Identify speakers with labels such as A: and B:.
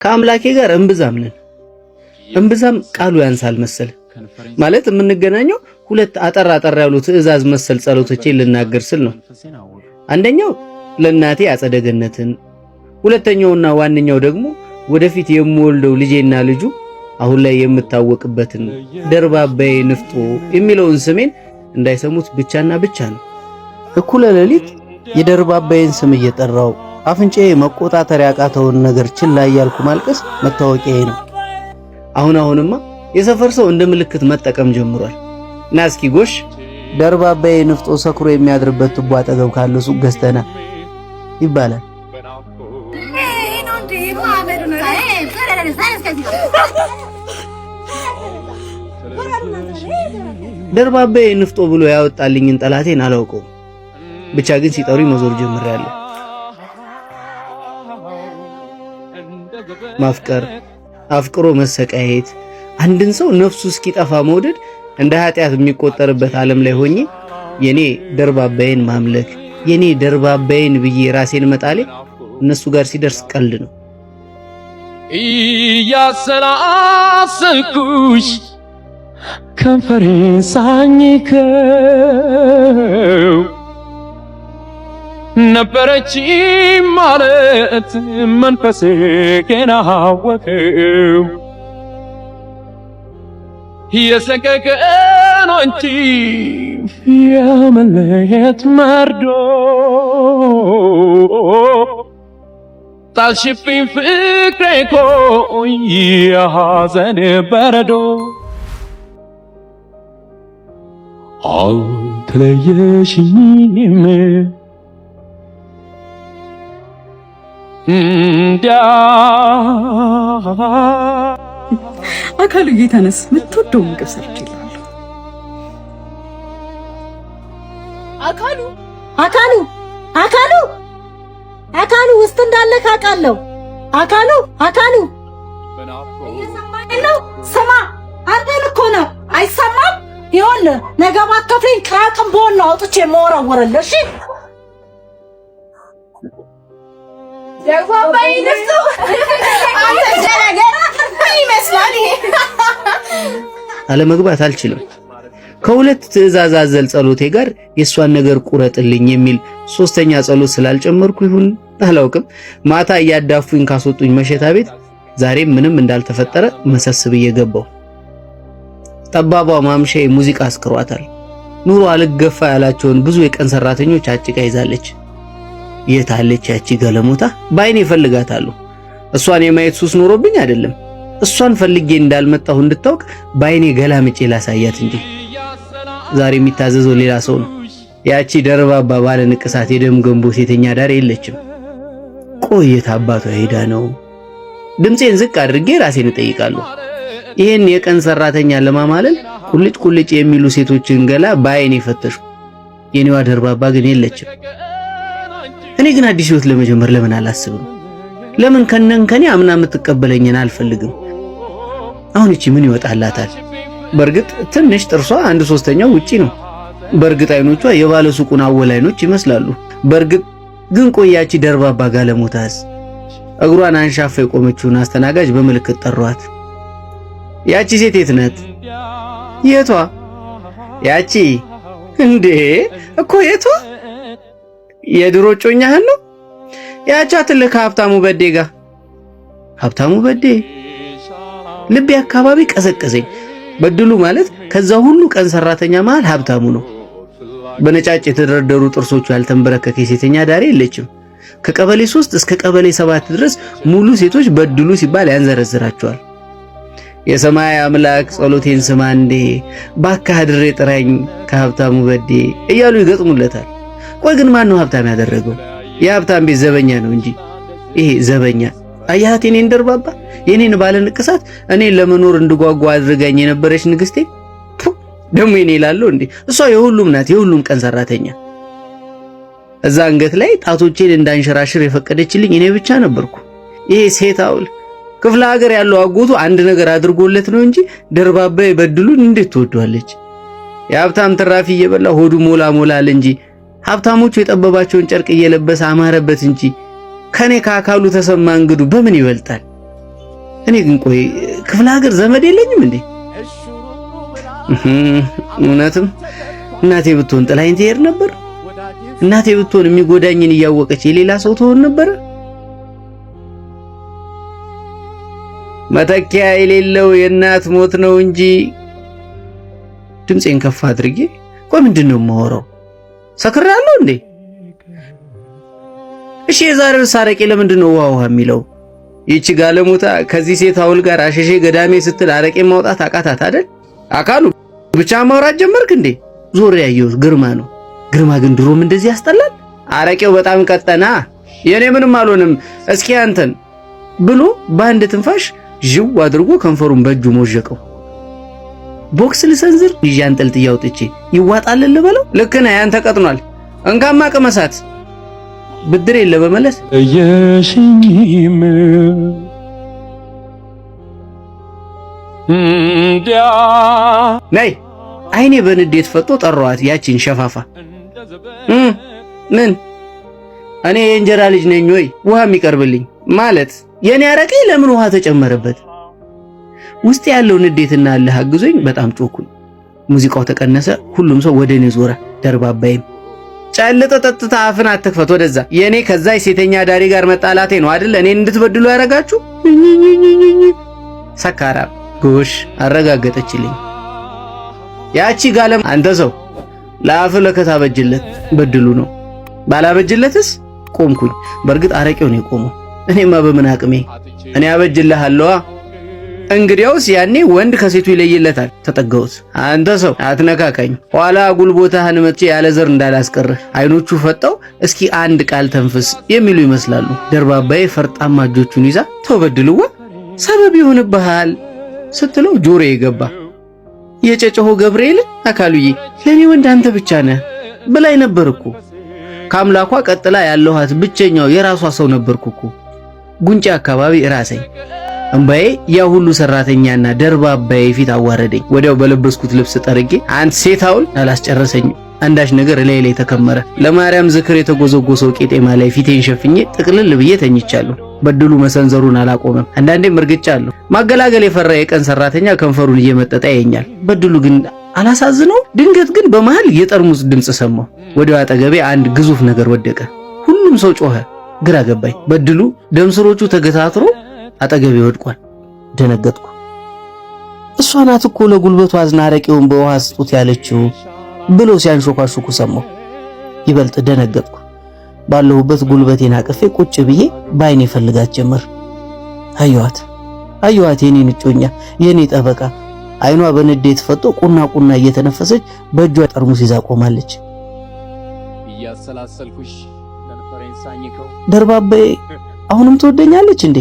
A: ከአምላኬ ጋር እምብዛም ቃሉ ያንሳል መሰል ማለት የምንገናኘው ሁለት አጠር ያሉ ትዕዛዝ መሰል ጸሎቶቼን ልናገር ስል ነው። አንደኛው ለእናቴ አጸደገነትን፣ ሁለተኛውና ዋነኛው ደግሞ ወደፊት የምወልደው ልጄና ልጁ አሁን ላይ የምታወቅበትን ደርባባዬ ንፍጦ የሚለውን ስሜን እንዳይሰሙት ብቻና ብቻ ነው። እኩለ ሌሊት የደርባባዬን ስም እየጠራው አፍንጫዬ መቆጣጠር ያቃተውን ነገር ችላ እያልኩ ማልቀስ መታወቂያዬ ነው። አሁንማ የሰፈር ሰው እንደ ምልክት መጠቀም ጀምሯል። ና እስኪ ጎሽ ደርባባዬ ንፍጦ ሰክሮ የሚያድርበት ቱቦ አጠገብ ካለ ሱቅ ገዝተና ይባላል። ደርባባዬ ንፍጦ ብሎ ያወጣልኝን ጠላቴን አላውቀውም። ብቻ ግን ሲጠሩኝ መዞር ጀምሬያለሁ። ማፍቀር፣ አፍቅሮ መሰቃየት፣ አንድን ሰው ነፍሱ እስኪጠፋ መውደድ እንደ ኃጢአት የሚቆጠርበት ዓለም ላይ ሆኜ የኔ ደርባባዬን ማምለክ የኔ ደርባባዬን ብዬ ራሴን መጣሌ እነሱ ጋር ሲደርስ ቀልድ ነው።
B: እያሰላሰልኩሽ ከንፈሬን ሳኝከው ነበረች ማለት መንፈሴ ገና አወቀው። የሰቀቀን አንቺ የመለየት መርዶ ጣልሽብኝ ፍቅሬ ኮይ የሐዘን በረዶ አልተለየሽኝም
C: አካሉ ጌታነስ ምትወደው ምግብ ሰርቼልሃለሁ። አካሉ ውስጥ እንዳለ ካቃለው አካሉ እየሰማኝ ነው። ስማ አንተን እኮ ነው አይሰማም። ይኸውልህ ነገ ባትከፍለኝ ከአቅም በሆነ አውጥቼ የምወረውርልህ። እሺ ደርባባዬ ንፍጦ አንተ ጀነገራ ይመስላል።
A: አለመግባት አልችልም። ከሁለት ትዕዛዝ አዘል ጸሎቴ ጋር የሷን ነገር ቁረጥልኝ የሚል ሶስተኛ ጸሎት ስላልጨመርኩ ይሁን አላውቅም፣ ማታ እያዳፉኝ ካስወጡኝ መሸታ ቤት ዛሬም ምንም እንዳልተፈጠረ መሰስብ እየገባው። ጠባቧ ማምሻዬ ሙዚቃ አስክሯታል። ኑሮ አልገፋ ያላቸውን ብዙ የቀን ሰራተኞች አጭቃ ይዛለች። የታለች ያቺ ገለሞታ? ባይኔ እፈልጋታለሁ። እሷን የማየት ሱስ ኖሮብኝ አይደለም፣ እሷን ፈልጌ እንዳልመጣሁ እንድታውቅ ባይኔ ገላምጬ ላሳያት እንጂ። ዛሬ የሚታዘዘው ሌላ ሰው ነው። ያቺ ደርባባ ባለ ንቅሳት የደም ገንቦ ሴተኛ ዳር የለችም። ቆየት አባቷ ሄዳ ነው? ድምጼን ዝቅ አድርጌ ራሴን እጠይቃለሁ። ይሄን የቀን ሰራተኛ ለማማለል ቁልጭ የሚሉ ሴቶችን ገላ ባይኔ ፈተሽኩ። የኔዋ ደርባባ ግን የለችም። እኔ ግን አዲስ ህይወት ለመጀመር ለምን አላስብም? ለምን ከነንከኔ አምና የምትቀበለኝን አልፈልግም? አሁን እቺ ምን ይወጣላታል? በርግጥ ትንሽ ጥርሷ 1/3ኛው ውጪ ነው። በርግጥ አይኖቿ የባለ ሱቁን አወል አይኖች ይመስላሉ። በርግጥ ግን ቆያቺ ደርባባ ጋለሞታስ እግሯን አንሻፋ የቆመችውን አስተናጋጅ በምልክት ጠሯት። ያቺ ሴት የት ናት? የቷ? ያቺ እንዴ እኮ የቷ? የድሮ ጮኛህን ነው? ያቻ ትልቅ ሀብታሙ በዴ ጋር። ሀብታሙ በዴ ልቤ አካባቢ ቀዘቀዘኝ። በድሉ ማለት ከዛ ሁሉ ቀን ሰራተኛ መሃል ሀብታሙ ነው። በነጫጭ የተደረደሩ ጥርሶቹ ያልተንበረከከ ሴተኛ ዳሪ የለችም። ከቀበሌ 3 እስከ ቀበሌ 7 ድረስ ሙሉ ሴቶች በድሉ ሲባል ያንዘረዝራቸዋል። የሰማይ አምላክ ጸሎቴን ስማ እንዴ ባካህ ድሬ ጥራኝ ከሀብታሙ በዴ እያሉ ይገጥሙለታል። ቆይ ግን ማን ነው ሀብታም ያደረገው? የሀብታም ቤት ዘበኛ ነው እንጂ ይሄ ዘበኛ አያት የኔን ደርባባ የኔን ባለ ንቅሳት እኔን ለመኖር እንድጓጓ አድርጋኝ የነበረች ንግስቴ ደሞ የኔ ይላል እንዴ? እሷ የሁሉም ናት፣ የሁሉም ቀን ሰራተኛ። እዛ አንገት ላይ ጣቶቼን እንዳንሸራሽር የፈቀደችልኝ እኔ ብቻ ነበርኩ። ይሄ ሴት አውል ክፍለ ሀገር ያለው አጎቱ አንድ ነገር አድርጎለት ነው እንጂ ደርባባ ይበድሉን እንዴት ትወዷለች? የሀብታም ትራፊ እየበላ ሆዱ ሞላል እንጂ ሀብታሞቹ የጠበባቸውን ጨርቅ እየለበሰ አማረበት እንጂ ከኔ ከአካሉ ተሰማ እንግዱ በምን ይበልጣል? እኔ ግን ቆይ ክፍለ ሀገር ዘመድ የለኝም እንዴ? እውነትም እናቴ ብትሆን ጥላኝ ትሄድ ነበር? እናቴ ብትሆን የሚጎዳኝን እያወቀች የሌላ ሰው ትሆን ነበር? መተኪያ የሌለው የእናት ሞት ነው እንጂ። ድምጼን ከፍ አድርጌ ቆይ ምንድነው የማወራው? ሰክራለሁ እንዴ? እሺ የዛሬው ሳረቄ ለምንድነው ውሃ የሚለው? ይቺ ጋለሞታ ከዚህ ሴት አውል ጋር አሸሼ ገዳሜ ስትል አረቄ ማውጣት አቃታት አይደል? አካሉ ብቻ ማውራት ጀመርክ እንዴ? ዞር ያየሁት ግርማ ነው። ግርማ ግን ድሮም እንደዚህ ያስጠላል። አረቄው በጣም ቀጠና። የኔ ምንም አልሆንም፣ እስኪ አንተን ብሎ በአንድ ትንፋሽ ጅው አድርጎ ከንፈሩን በእጁ ሞዠቀው። ቦክስ ልሰንዝር ይዣንጠልጥዬ አውጥቼ ይዋጣል ልበለው? ልክ ነህ፣ ያንተ ቀጥኗል። እንካማ ቅመሳት ብድሬን ለመመለስ
B: የሽኝም
A: ነይ። አይኔ በንዴት ፈጦ ጠራዋት ያቺን ሸፋፋ። ምን እኔ የእንጀራ ልጅ ነኝ ወይ ውሃ የሚቀርብልኝ? ማለት የኔ አረቄ ለምን ውሃ ተጨመረበት? ውስጥ ያለው ንዴትና አለህ አግዞኝ በጣም ጮኩኝ። ሙዚቃው ተቀነሰ። ሁሉም ሰው ወደ እኔ ዞረ። ደርባባይም ጨልጠ ጠጥታ አፍን አትክፈት ወደዛ። የኔ ከዛ የሴተኛ ዳሪ ጋር መጣላቴ ነው አይደል እኔን እንድትበድሉ ያረጋችሁ? ሰካራ ጎሽ አረጋገጠችልኝ ያቺ ጋለም። አንተ ሰው ለአፍ ለከታ በጅለት በድሉ ነው። ባላበጅለትስ ቆምኩኝ። በእርግጥ አረቄው ነው የቆመው። እኔማ በምን አቅሜ እኔ አበጅልሃለዋ። እንግዲያውስ ያኔ ወንድ ከሴቱ ይለይለታል። ተጠጋሁት። አንተ ሰው አትነካካኝ፣ ኋላ ጉልቦታህን መጥቼ ያለ ዘር እንዳላስቀርህ። አይኖቹ ፈጠው እስኪ አንድ ቃል ተንፍስ የሚሉ ይመስላሉ። ደርባባዬ ፈርጣማ እጆቹን ይዛ ተበድልዋ ሰበብ ይሆንብሃል ስትለው ጆሮዬ ገባ። የጨጨሆ ገብርኤል አካሉዬ ለኔ ወንድ አንተ ብቻ ነህ ብላኝ ነበርኩ። ከአምላኳ ቀጥላ ያለኋት ብቸኛው የራሷ ሰው ነበርኩ። ጉንጫ አካባቢ ራሰኝ። እምባዬ ያ ሁሉ ሰራተኛና ደርባባዬ ፊት አዋረደኝ። ወዲያው በለበስኩት ልብስ ጠርጌ አንተ ሴት አውል አላስጨረሰኝም። አንዳች ነገር ላይ ላይ ተከመረ። ለማርያም ዝክር የተጎዘጎሰው ቄጤማ ላይ ፊቴን ሸፍኜ ጥቅልል ብዬ ተኝቻለሁ። በድሉ መሰንዘሩን አላቆመም። አንዳንዴም እርግጫለሁ። ማገላገል የፈራ የቀን ሰራተኛ ከንፈሩን እየመጠጠ ያየኛል። በድሉ ግን አላሳዝነው። ድንገት ግን በመሃል የጠርሙስ ድምጽ ሰማሁ። ወዲያው አጠገቤ አንድ ግዙፍ ነገር ወደቀ። ሁሉም ሰው ጮኸ። ግራ ገባኝ። በድሉ ደምስሮቹ ተገታትሮ አጠገቤ ወድቋል። ደነገጥኩ። እሷ ናት እኮ ለጉልበቱ አዝና አረቄውን በውሃ ስጡት ያለችው ብሎ ሲያንሾካሹኩ ሰማሁ። ይበልጥ ደነገጥኩ። ባለሁበት ጉልበቴን አቅፌ ቁጭ ብዬ በአይኔ ፈልጋት ጀመር። አየኋት የኔን እጮኛ፣ የኔ ጠበቃ። አይኗ በንዴት ፈጦ ቁና ቁና እየተነፈሰች በእጇ ጠርሙስ ይዛ ቆማለች።
B: እያሰላሰልኩሽ ለፈረንሳይከው
A: ደርባባዬ አሁንም ትወደኛለች እንዴ?